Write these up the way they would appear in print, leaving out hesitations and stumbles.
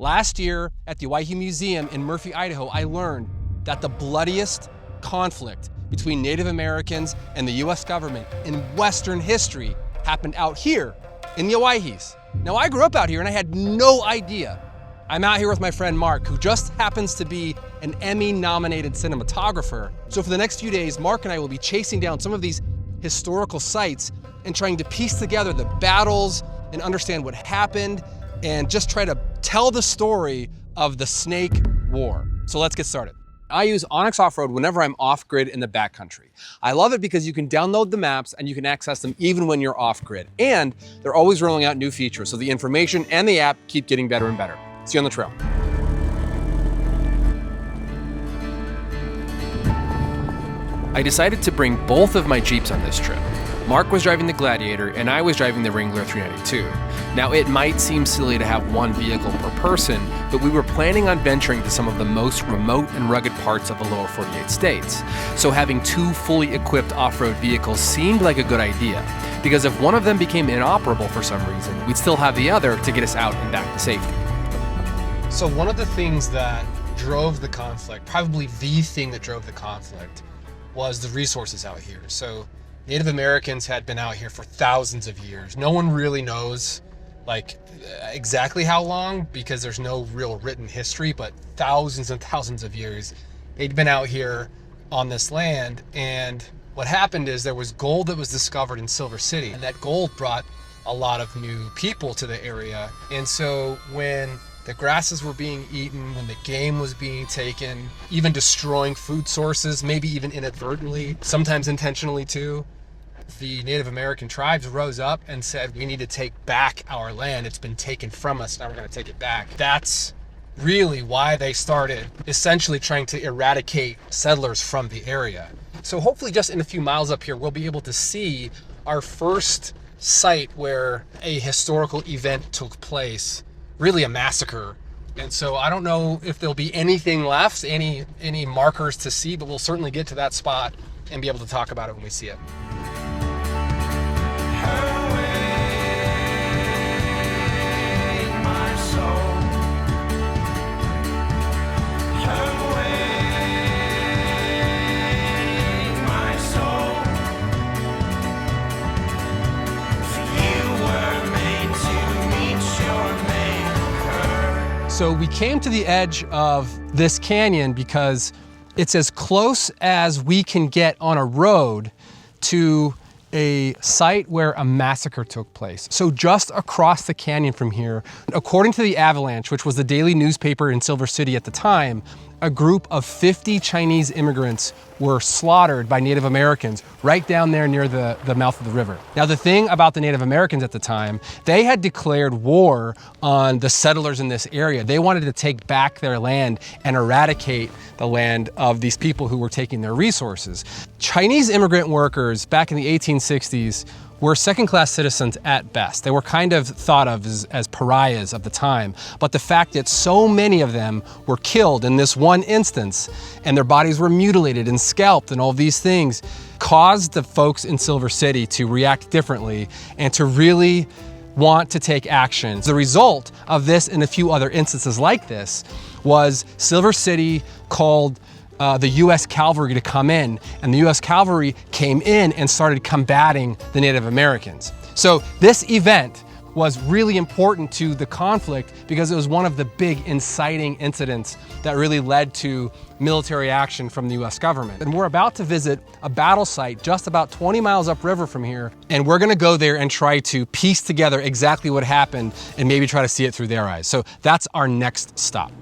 Last year at the Owyhee Museum in Murphy, Idaho, I learned that the bloodiest conflict between Native Americans and the US government in Western history happened out here in the Owyhees. Now, I grew up out here and I had no idea. I'm out here with my friend Mark, who just happens to be an Emmy-nominated cinematographer. So for the next few days, Mark and I will be chasing down some of these historical sites and trying to piece together the battles and understand what happened and just try to tell the story of the Snake War. So let's get started. I use Onyx Off-Road whenever I'm off-grid in the backcountry. I love it because you can download the maps and you can access them even when you're off-grid. And they're always rolling out new features, so the information and the app keep getting better and better. See you on the trail. I decided to bring both of my Jeeps on this trip. Mark was driving the Gladiator and I was driving the Wrangler 392. Now, it might seem silly to have one vehicle per person, but we were planning on venturing to some of the most remote and rugged parts of the lower 48 states. So having two fully equipped off-road vehicles seemed like a good idea, because if one of them became inoperable for some reason, we'd still have the other to get us out and back to safety. So one of the things that drove the conflict, probably the thing that drove the conflict, was the resources out here. So Native Americans had been out here for thousands of years. No one really knows exactly how long, because there's no real written history, but thousands and thousands of years they'd been out here on this land. And what happened is there was gold that was discovered in Silver City, and that gold brought a lot of new people to the area. And so when the grasses were being eaten, when the game was being taken, even destroying food sources, maybe even inadvertently, sometimes intentionally too, the Native American tribes rose up and said, we need to take back our land. It's been taken from us, now we're going to take it back. That's really why they started essentially trying to eradicate settlers from the area. So hopefully just in a few miles up here, we'll be able to see our first site where a historical event took place, really a massacre. And so I don't know if there'll be anything left, any markers to see, but we'll certainly get to that spot and be able to talk about it when we see it. So we came to the edge of this canyon because it's as close as we can get on a road to a site where a massacre took place. So just across the canyon from here, according to the Avalanche, which was the daily newspaper in Silver City at the time, a group of 50 Chinese immigrants were slaughtered by Native Americans right down there near the mouth of the river. Now, the thing about the Native Americans at the time, they had declared war on the settlers in this area. They wanted to take back their land and eradicate the land of these people who were taking their resources. Chinese immigrant workers back in the 1860s were second-class citizens at best. They were kind of thought of as pariahs of the time. But the fact that so many of them were killed in this one instance, and their bodies were mutilated and scalped and all these things, caused the folks in Silver City to react differently and to really want to take action. The result of this and a few other instances like this was Silver City called the US Cavalry to come in, and the US Cavalry came in and started combating the Native Americans. So this event was really important to the conflict because it was one of the big inciting incidents that really led to military action from the US government. And we're about to visit a battle site just about 20 miles upriver from here, and we're gonna go there and try to piece together exactly what happened and maybe try to see it through their eyes. So that's our next stop.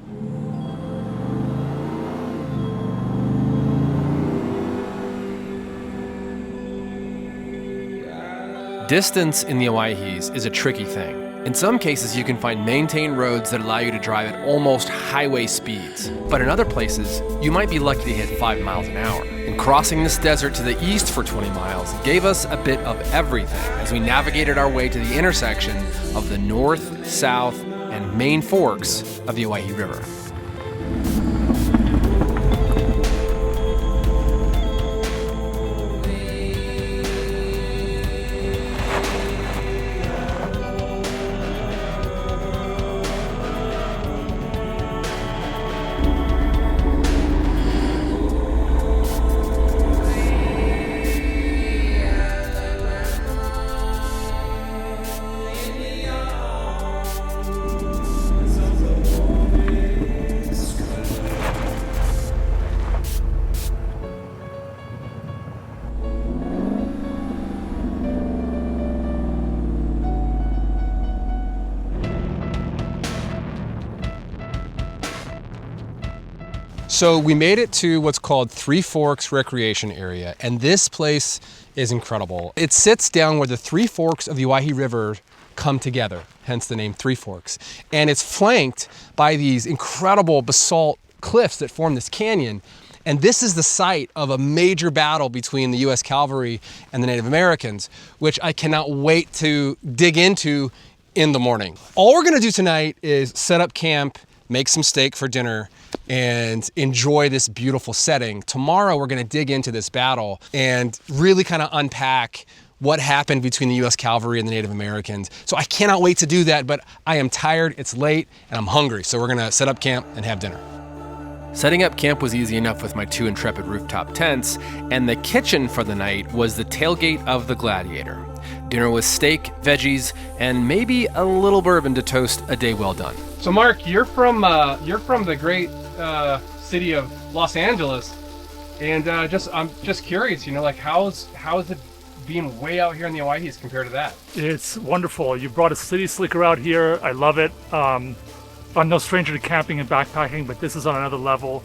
Distance in the Owyhees is a tricky thing. In some cases, you can find maintained roads that allow you to drive at almost highway speeds. But in other places, you might be lucky to hit 5 miles an hour. And crossing this desert to the east for 20 miles gave us a bit of everything as we navigated our way to the intersection of the north, south, and main forks of the Owyhee River. So we made it to what's called Three Forks Recreation Area, and this place is incredible. It sits down where the Three Forks of the Owyhee River come together, hence the name Three Forks. And it's flanked by these incredible basalt cliffs that form this canyon. And this is the site of a major battle between the US Cavalry and the Native Americans, which I cannot wait to dig into in the morning. All we're gonna do tonight is set up camp, make some steak for dinner, and enjoy this beautiful setting. Tomorrow, we're gonna dig into this battle and really kind of unpack what happened between the US Cavalry and the Native Americans. So I cannot wait to do that, but I am tired, it's late, and I'm hungry. So we're gonna set up camp and have dinner. Setting up camp was easy enough with my 2 Intrepid rooftop tents, and the kitchen for the night was the tailgate of the Gladiator. Dinner was steak, veggies, and maybe a little bourbon to toast a day well done. So Mark, you're from the great city of Los Angeles, and I'm just curious, you know, like how is it being way out here in the Owyhees compared to that? It's wonderful. You brought a city slicker out here. I love it. I'm no stranger to camping and backpacking, but this is on another level,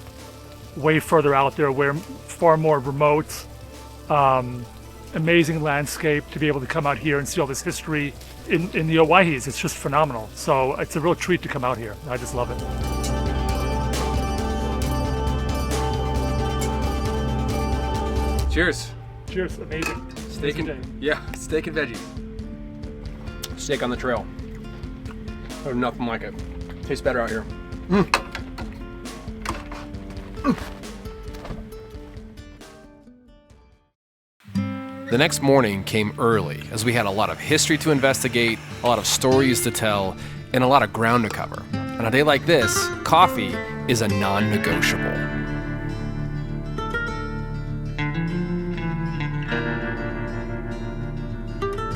way further out there, where far more remote, amazing landscape to be able to come out here and see all this history in the Owyhees. It's just phenomenal. So it's a real treat to come out here. I just love it. Cheers. Cheers. Amazing. Steak and steak and veggies. Steak on the trail. There's nothing like it. Tastes better out here. The next morning came early, as we had a lot of history to investigate, a lot of stories to tell, and a lot of ground to cover. On a day like this, coffee is a non-negotiable.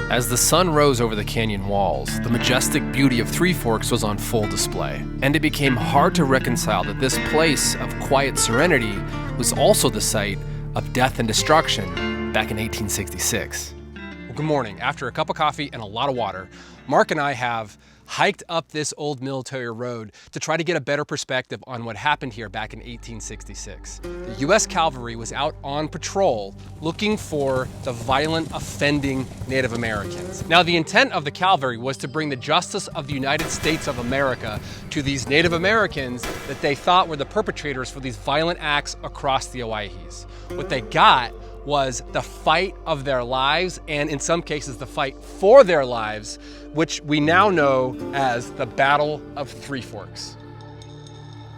As the sun rose over the canyon walls, the majestic beauty of Three Forks was on full display, and it became hard to reconcile that this place of quiet serenity was also the site of death and destruction back in 1866. Well, good morning. After a cup of coffee and a lot of water, Mark and I have hiked up this old military road to try to get a better perspective on what happened here back in 1866. The US Cavalry was out on patrol looking for the violent, offending Native Americans. Now, the intent of the cavalry was to bring the justice of the United States of America to these Native Americans that they thought were the perpetrators for these violent acts across the Owyhees. What they got was the fight of their lives, and in some cases the fight for their lives, which we now know as the Battle of Three Forks.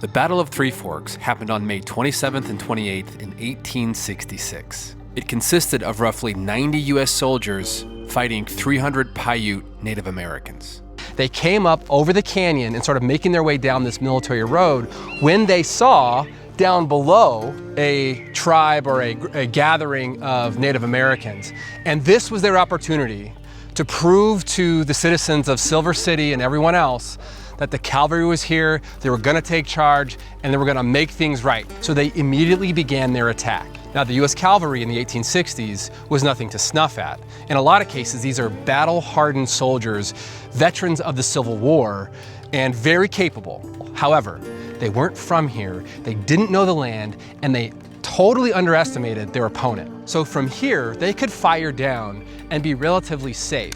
The Battle of Three Forks happened on May 27th and 28th in 1866. It consisted of roughly 90 US soldiers fighting 300 Paiute Native Americans. They came up over the canyon and started making their way down this military road when they saw down below a tribe or a gathering of Native Americans. And this was their opportunity to prove to the citizens of Silver City and everyone else that the cavalry was here, they were gonna take charge, and they were gonna make things right. So they immediately began their attack. Now, the US Cavalry in the 1860s was nothing to snuff at. In a lot of cases, these are battle-hardened soldiers, veterans of the Civil War, and very capable. However, they weren't from here, they didn't know the land, and they totally underestimated their opponent. So from here, they could fire down and be relatively safe.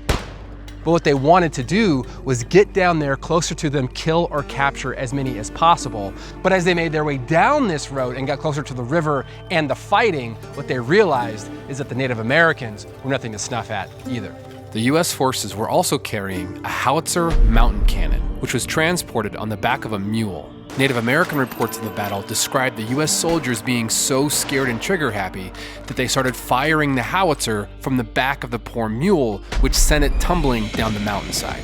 But what they wanted to do was get down there closer to them, kill or capture as many as possible. But as they made their way down this road and got closer to the river and the fighting, what they realized is that the Native Americans were nothing to snuff at either. The US forces were also carrying a howitzer mountain cannon, which was transported on the back of a mule. Native American reports of the battle described the US soldiers being so scared and trigger happy that they started firing the howitzer from the back of the poor mule, which sent it tumbling down the mountainside.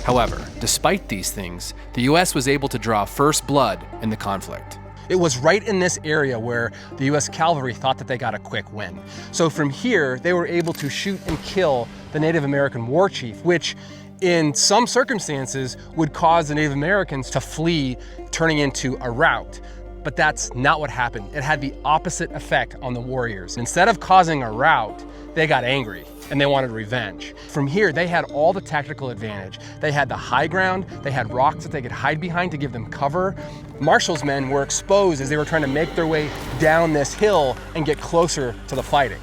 However, despite these things, the US was able to draw first blood in the conflict. It was right in this area where the US Cavalry thought that they got a quick win. So from here, they were able to shoot and kill the Native American war chief, which in some circumstances would cause the Native Americans to flee, turning into a rout. But that's not what happened. It had the opposite effect on the warriors. Instead of causing a rout, they got angry and they wanted revenge. From here, they had all the tactical advantage. They had the high ground, they had rocks that they could hide behind to give them cover. Marshall's men were exposed as they were trying to make their way down this hill and get closer to the fighting.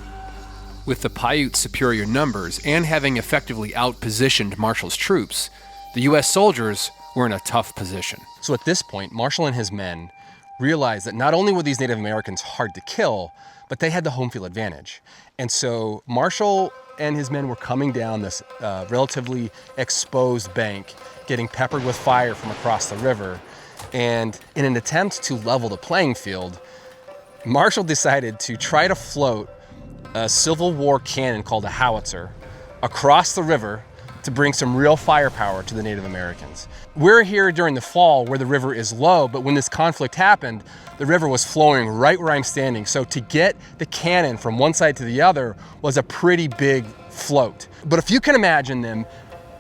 With the Paiute superior numbers and having effectively outpositioned Marshall's troops, the US soldiers were in a tough position. So at this point, Marshall and his men realized that not only were these Native Americans hard to kill, but they had the home field advantage. And so Marshall and his men were coming down this relatively exposed bank, getting peppered with fire from across the river. And in an attempt to level the playing field, Marshall decided to try to float a Civil War cannon called a howitzer across the river to bring some real firepower to the Native Americans. We're here during the fall where the river is low, but when this conflict happened, the river was flowing right where I'm standing. So to get the cannon from one side to the other was a pretty big float. But if you can imagine them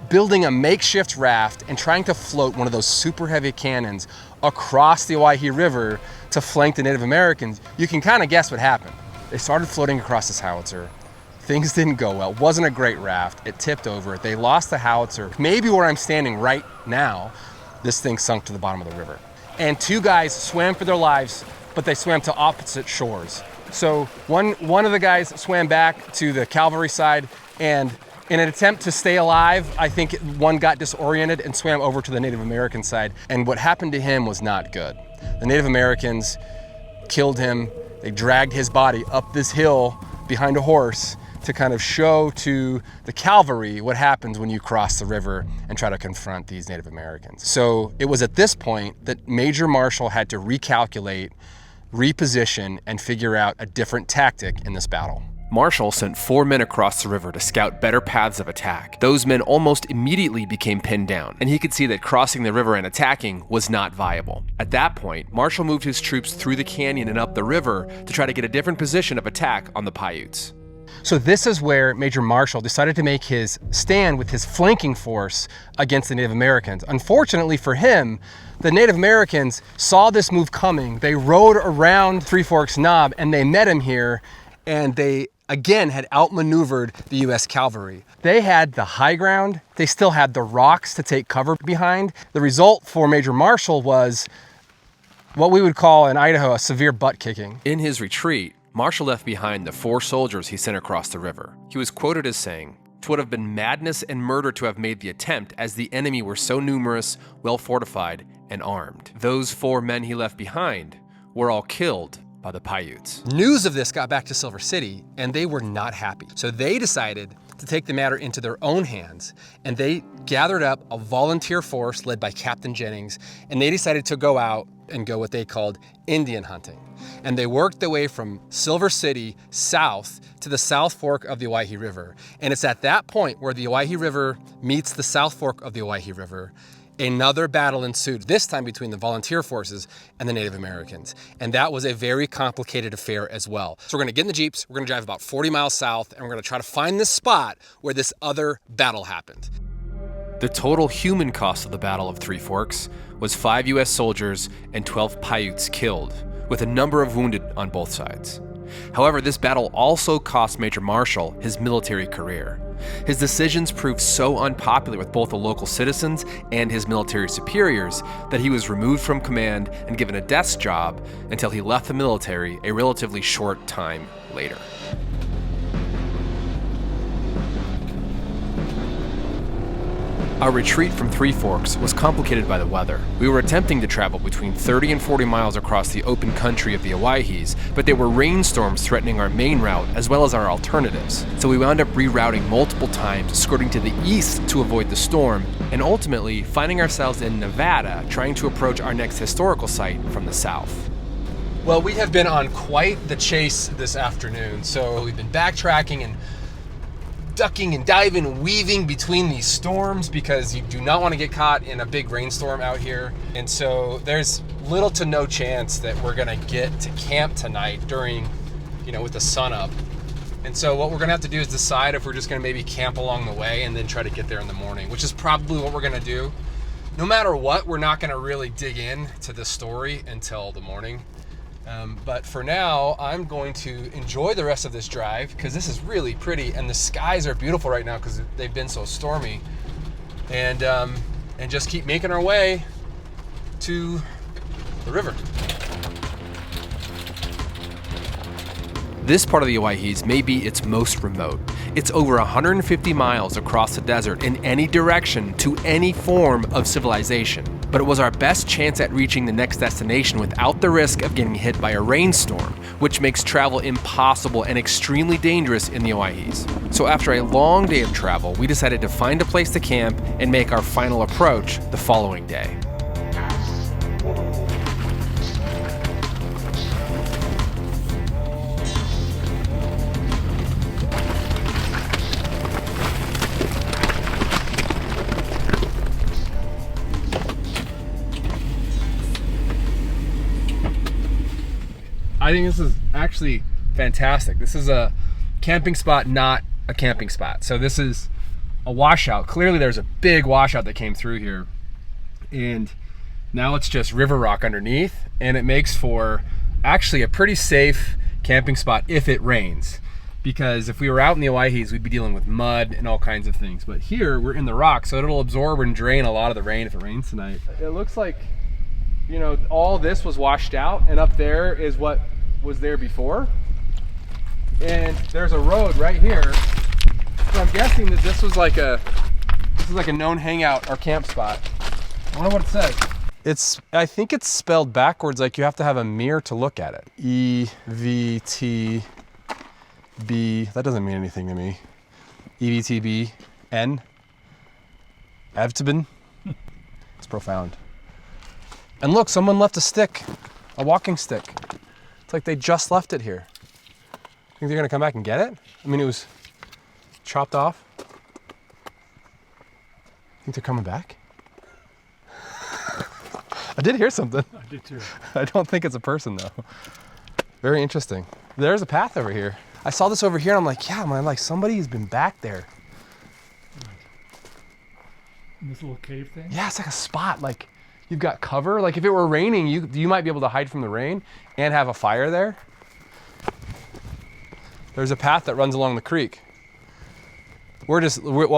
building a makeshift raft and trying to float one of those super heavy cannons across the Owyhee River to flank the Native Americans, you can kind of guess what happened. They started floating across this howitzer. Things didn't go well. It wasn't a great raft. It tipped over. They lost the howitzer. Maybe where I'm standing right now, this thing sunk to the bottom of the river. And two guys swam for their lives, but they swam to opposite shores. So one of the guys swam back to the cavalry side, and in an attempt to stay alive, I think one got disoriented and swam over to the Native American side. And what happened to him was not good. The Native Americans killed him. They dragged his body up this hill behind a horse to kind of show to the cavalry what happens when you cross the river and try to confront these Native Americans. So it was at this point that Major Marshall had to recalculate, reposition, and figure out a different tactic in this battle. Marshall sent 4 men across the river to scout better paths of attack. Those men almost immediately became pinned down, and he could see that crossing the river and attacking was not viable. At that point, Marshall moved his troops through the canyon and up the river to try to get a different position of attack on the Paiutes. So this is where Major Marshall decided to make his stand with his flanking force against the Native Americans. Unfortunately for him, the Native Americans saw this move coming. They rode around Three Forks Knob and they met him here, and they again had outmaneuvered the US cavalry. They had the high ground. They still had the rocks to take cover behind. The result for Major Marshall was what we would call in Idaho a severe butt kicking. In his retreat, Marshall left behind the 4 soldiers he sent across the river. He was quoted as saying, "'Twould have been madness and murder to have made the attempt, as the enemy were so numerous, well fortified, and armed." Those 4 men he left behind were all killed by the Paiutes. News of this got back to Silver City, and they were not happy. So they decided to take the matter into their own hands, and they gathered up a volunteer force led by Captain Jennings, and they decided to go out and go what they called Indian hunting. And they worked their way from Silver City south to the South Fork of the Owyhee River. And it's at that point where the Owyhee River meets the South Fork of the Owyhee River, another battle ensued, this time between the volunteer forces and the Native Americans. And that was a very complicated affair as well. So we're gonna get in the Jeeps, we're gonna drive about 40 miles south, and we're gonna try to find this spot where this other battle happened. The total human cost of the Battle of Three Forks was 5 US soldiers and 12 Paiutes killed, with a number of wounded on both sides. However, this battle also cost Major Marshall his military career. His decisions proved so unpopular with both the local citizens and his military superiors that he was removed from command and given a desk job until he left the military a relatively short time later. Our retreat from Three Forks was complicated by the weather. We were attempting to travel between 30 and 40 miles across the open country of the Owyhees, but there were rainstorms threatening our main route as well as our alternatives. So we wound up rerouting multiple times, skirting to the east to avoid the storm, and ultimately finding ourselves in Nevada, trying to approach our next historical site from the south. Well, we have been on quite the chase this afternoon. So we've been backtracking and ducking and diving and weaving between these storms because you do not want to get caught in a big rainstorm out here. And so there's little to no chance that we're gonna get to camp tonight during, with the sun up. And so what we're gonna have to do is decide if we're just gonna maybe camp along the way and then try to get there in the morning, which is probably what we're gonna do. No matter what, we're not gonna really dig in to this story until the morning. But for now, I'm going to enjoy the rest of this drive because this is really pretty and the skies are beautiful right now because they've been so stormy. And just keep making our way to the river. This part of the Owyhees may be its most remote. It's over 150 miles across the desert in any direction to any form of civilization. But it was our best chance at reaching the next destination without the risk of getting hit by a rainstorm, which makes travel impossible and extremely dangerous in the Owyhees. So after a long day of travel, we decided to find a place to camp and make our final approach the following day. I think this is actually fantastic. This is a camping spot, not a camping spot. So this is a washout. Clearly there's a big washout that came through here. And now it's just river rock underneath. And it makes for actually a pretty safe camping spot if it rains. Because if we were out in the Owyhees, we'd be dealing with mud and all kinds of things. But here we're in the rock, so it'll absorb and drain a lot of the rain if it rains tonight. It looks like, you know, all this was washed out, and up there is what was there before. And there's a road right here. So I'm guessing that this is like a known hangout or camp spot. I wonder what it says. I think it's spelled backwards, like you have to have a mirror to look at it. EVTB. That doesn't mean anything to me. EVTBN. Evtibin. It's profound. And look, someone left a stick, a walking stick. It's like they just left it here. Think they're gonna come back and get it? I mean, it was chopped off. Think they're coming back? I did hear something. I did too. I don't think it's a person though. Very interesting. There's a path over here. I saw this over here and I'm like, yeah, man, like somebody's been back there. In this little cave thing? Yeah, it's like a spot, like you've got cover. Like if it were raining, you might be able to hide from the rain and have a fire there. There's a path that runs along the creek. What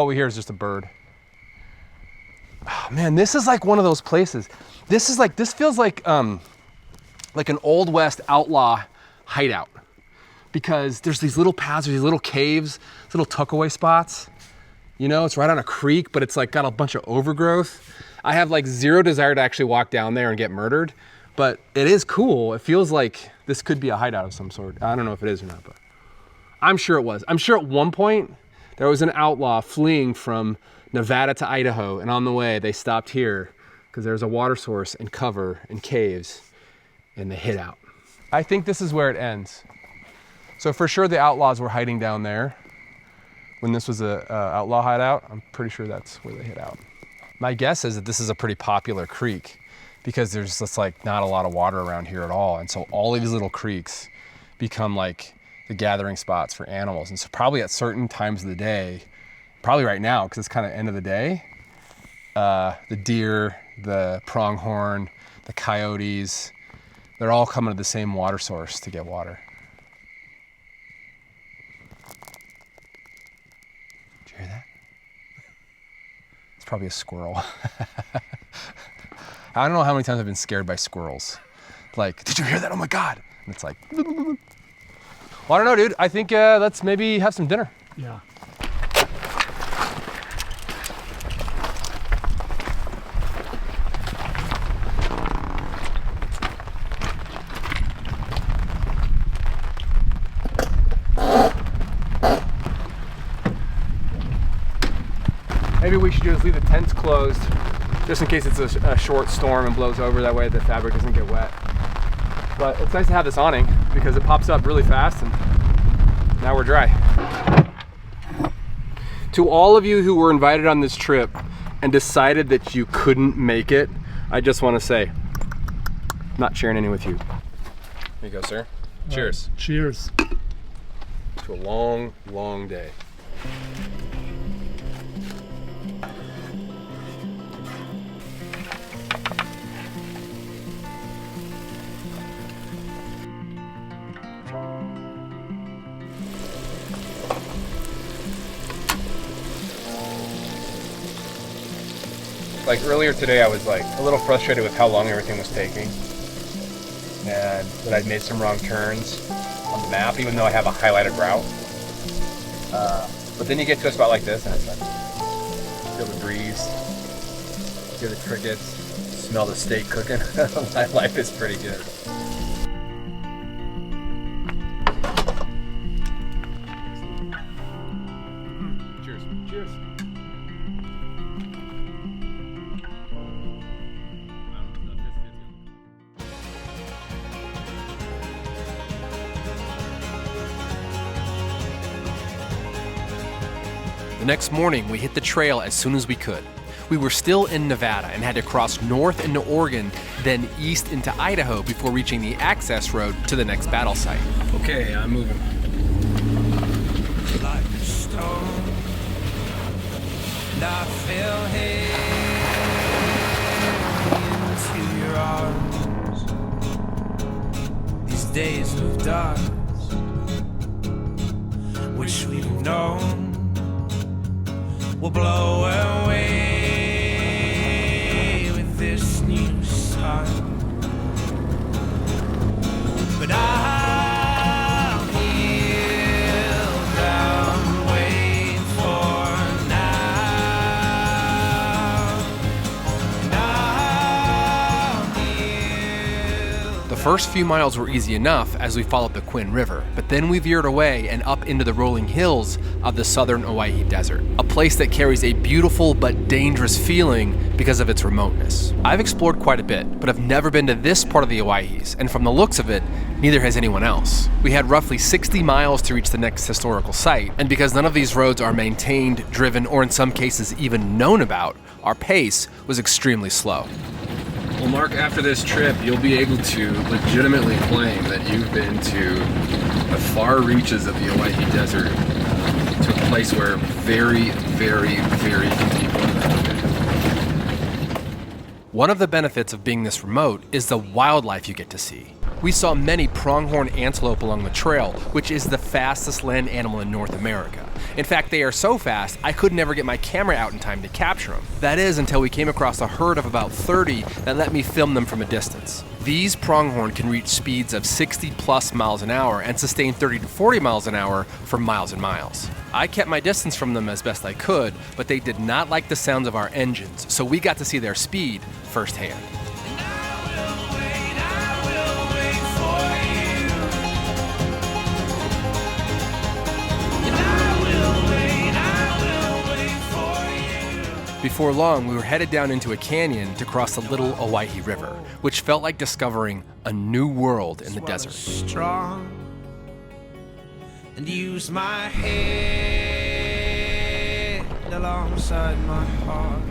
we hear is just a bird. Oh, man, this is like one of those places. This feels like an Old West outlaw hideout. Because there's these little paths, these little caves, little tuckaway spots. You know, it's right on a creek, but it's like got a bunch of overgrowth. I have like zero desire to actually walk down there and get murdered, but it is cool. It feels like this could be a hideout of some sort. I don't know if it is or not, but I'm sure it was. I'm sure at one point there was an outlaw fleeing from Nevada to Idaho, and on the way they stopped here because there's a water source and cover and caves, and they hid out. I think this is where it ends. So for sure the outlaws were hiding down there when this was a outlaw hideout. I'm pretty sure that's where they hid out. My guess is that this is a pretty popular creek because there's just like not a lot of water around here at all. And so all of these little creeks become like the gathering spots for animals. And so probably at certain times of the day, probably right now, because it's kind of end of the day, the deer, the pronghorn, the coyotes, they're all coming to the same water source to get water. Did you hear that? It's probably a squirrel. I don't know how many times I've been scared by squirrels. Like, did you hear that? Oh my God. And it's like, well, I don't know, dude. I think let's maybe have some dinner. Yeah. Maybe we should just leave the tents closed just in case it's a short storm and blows over. That way the fabric doesn't get wet. But it's nice to have this awning because it pops up really fast and now we're dry. To all of you who were invited on this trip and decided that you couldn't make it, I just want to say, I'm not sharing any with you. Here you go, sir. Cheers. Cheers. To a long, long day. Like earlier today, I was like a little frustrated with how long everything was taking, and that I'd made some wrong turns on the map, even though I have a highlighted route. But then you get to a spot like this, and it's like, feel the breeze, hear the crickets, smell the steak cooking. My life is pretty good. Cheers. Cheers. The next morning, we hit the trail as soon as we could. We were still in Nevada and had to cross north into Oregon, then east into Idaho before reaching the access road to the next battle site. Okay, I'm moving. Like a stone, and I fell head into your arms. These days of darkness, wish we'd known, will blow away with this new sun. But I'll kneel down, wait for now. And I'll kneel. The first few miles were easy enough as we followed the Quinn River, but then we veered away and up into the rolling hills of the southern Owyhee Desert, a place that carries a beautiful but dangerous feeling because of its remoteness. I've explored quite a bit, but I've never been to this part of the Owyhees, and from the looks of it, neither has anyone else. We had roughly 60 miles to reach the next historical site, and because none of these roads are maintained, driven, or in some cases even known about, our pace was extremely slow. Well, Mark, after this trip, you'll be able to legitimately claim that you've been to the far reaches of the Owyhee Desert, to a place where very, very, very few people have ever been. One of the benefits of being this remote is the wildlife you get to see. We saw many pronghorn antelope along the trail, which is the fastest land animal in North America. In fact, they are so fast, I could never get my camera out in time to capture them. That is, until we came across a herd of about 30 that let me film them from a distance. These pronghorn can reach speeds of 60 plus miles an hour and sustain 30 to 40 miles an hour for miles and miles. I kept my distance from them as best I could, but they did not like the sounds of our engines, so we got to see their speed firsthand. Before long, we were headed down into a canyon to cross the little Owyhee River, which felt like discovering a new world in the desert. Strong and use my head alongside my heart,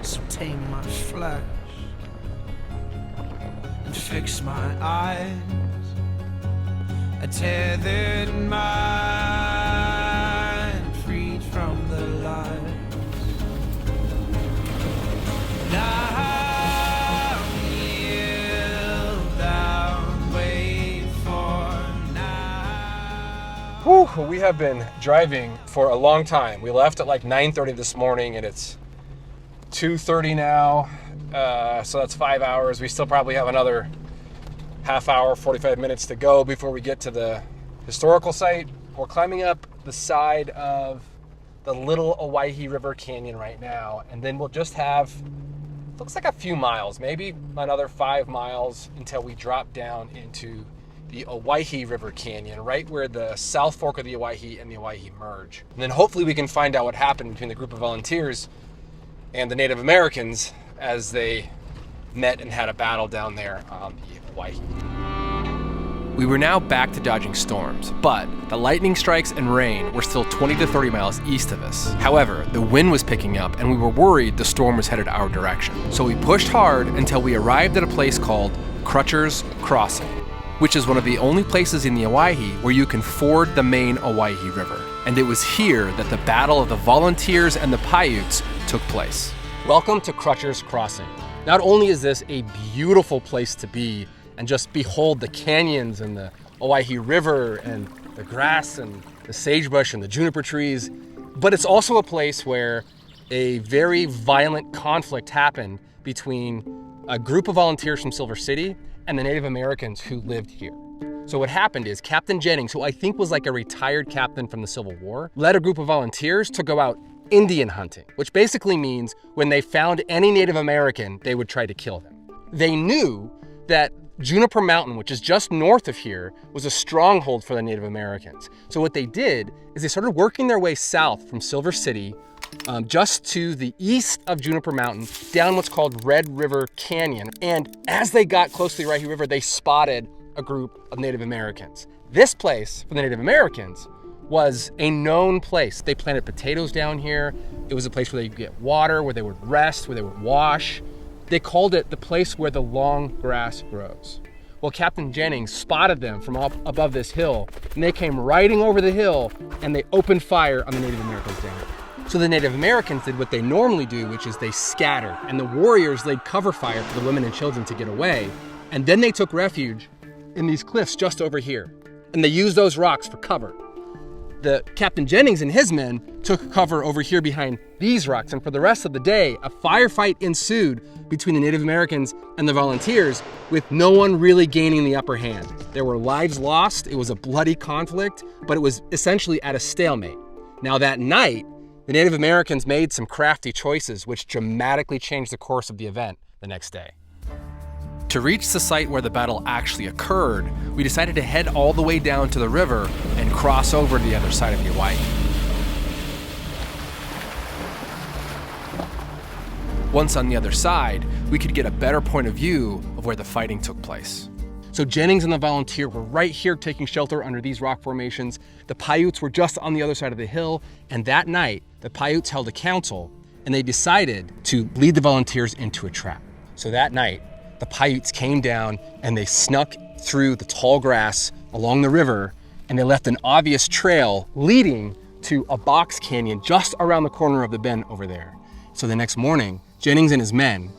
so tame my flesh and fix my eyes, a tethered mind freed from the lies. Now kneel down, wait for now. Whew, we have been driving for a long time. We left at like 9:30 this morning and it's 2:30 now, so that's 5 hours. We still probably have another half hour, 45 minutes to go before we get to the historical site. We're climbing up the side of the little Owyhee River Canyon right now, and then we'll just have, looks like a few miles, maybe another 5 miles until we drop down into the Owyhee River Canyon, right where the South Fork of the Owyhee and the Owyhee merge. And then hopefully we can find out what happened between the group of volunteers and the Native Americans as they met and had a battle down there on the Owyhee. We were now back to dodging storms, but the lightning strikes and rain were still 20 to 30 miles east of us. However, the wind was picking up and we were worried the storm was headed our direction. So we pushed hard until we arrived at a place called Crutcher's Crossing, which is one of the only places in the Owyhee where you can ford the main Owyhee River. And it was here that the battle of the volunteers and the Paiutes took place. Welcome to Crutcher's Crossing. Not only is this a beautiful place to be and just behold the canyons and the Owyhee River and the grass and the sagebrush and the juniper trees, but it's also a place where a very violent conflict happened between a group of volunteers from Silver City and the Native Americans who lived here. So what happened is Captain Jennings, who I think was like a retired captain from the Civil War, led a group of volunteers to go out Indian hunting, which basically means when they found any Native American, they would try to kill them. They knew that Juniper Mountain, which is just north of here, was a stronghold for the Native Americans. So what they did is they started working their way south from Silver City, just to the east of Juniper Mountain, down what's called Red River Canyon. And as they got close to the Owyhee River, they spotted a group of Native Americans. This place, for the Native Americans, was a known place. They planted potatoes down here. It was a place where they could get water, where they would rest, where they would wash. They called it the place where the long grass grows. Well, Captain Jennings spotted them from up above this hill, and they came riding over the hill, and they opened fire on the Native Americans down there. So the Native Americans did what they normally do, which is they scattered, and the warriors laid cover fire for the women and children to get away, and then they took refuge in these cliffs just over here, and they used those rocks for cover. The Captain Jennings and his men took cover over here behind these rocks, and for the rest of the day, a firefight ensued between the Native Americans and the volunteers, with no one really gaining the upper hand. There were lives lost, it was a bloody conflict, but it was essentially at a stalemate. Now that night, the Native Americans made some crafty choices which dramatically changed the course of the event the next day. To reach the site where the battle actually occurred, we decided to head all the way down to the river and cross over to the other side of the Owyhee. Once on the other side, we could get a better point of view of where the fighting took place. So Jennings and the volunteer were right here taking shelter under these rock formations. The Paiutes were just on the other side of the hill, and that night, the Paiutes held a council, and they decided to lead the volunteers into a trap. So that night, the Paiutes came down and they snuck through the tall grass along the river, and they left an obvious trail leading to a box canyon just around the corner of the bend over there. So the next morning, Jennings and his men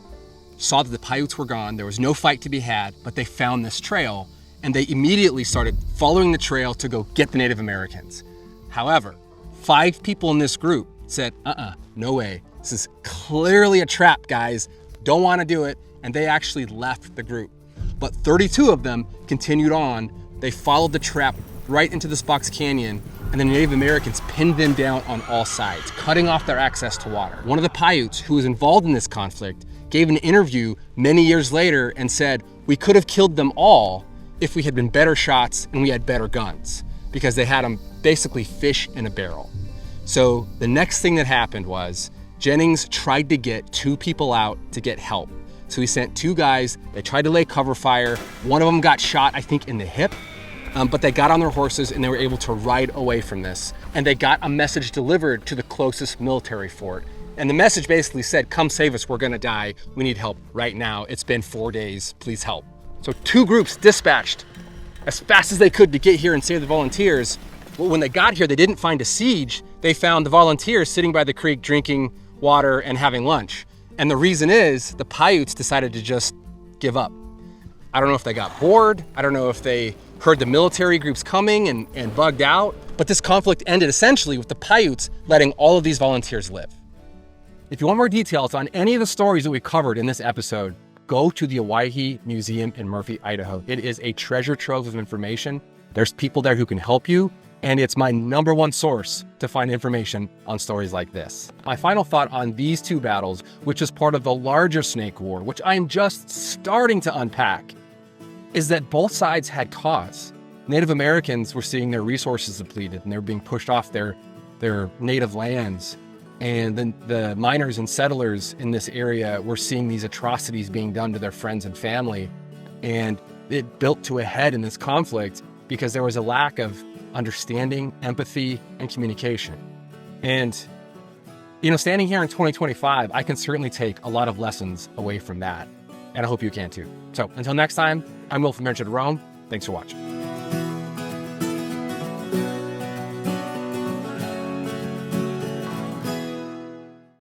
saw that the Paiutes were gone, there was no fight to be had, but they found this trail, and they immediately started following the trail to go get the Native Americans. However, 5 people in this group said, no way, this is clearly a trap, guys, don't want to do it, and they actually left the group. But 32 of them continued on. They followed the trap right into this box canyon, and the Native Americans pinned them down on all sides, cutting off their access to water. One of the Paiutes, who was involved in this conflict, gave an interview many years later and said, we could have killed them all if we had been better shots and we had better guns, because they had them basically fish in a barrel. So the next thing that happened was Jennings tried to get 2 people out to get help. So he sent 2 guys, they tried to lay cover fire. One of them got shot, I think, in the hip, but they got on their horses and they were able to ride away from this. And they got a message delivered to the closest military fort. And the message basically said, come save us, we're gonna die. We need help right now. It's been 4 days, please help. So 2 groups dispatched as fast as they could to get here and save the volunteers. Well, when they got here, they didn't find a siege. They found the volunteers sitting by the creek drinking water and having lunch. And the reason is the Paiutes decided to just give up. I don't know if they got bored. I don't know if they heard the military groups coming and bugged out. But this conflict ended essentially with the Paiutes letting all of these volunteers live. If you want more details on any of the stories that we covered in this episode, go to the Owyhee Museum in Murphy, Idaho. It is a treasure trove of information. There's people there who can help you, and it's my #1 source to find information on stories like this. My final thought on these 2 battles, which is part of the larger Snake War, which I'm just starting to unpack, is that both sides had cause. Native Americans were seeing their resources depleted and they were being pushed off their native lands. And then the miners and settlers in this area were seeing these atrocities being done to their friends and family. And it built to a head in this conflict because there was a lack of understanding, empathy, and communication. And, standing here in 2025, I can certainly take a lot of lessons away from that. And I hope you can too. So until next time, I'm Will from Marriage to Rome. Thanks for watching.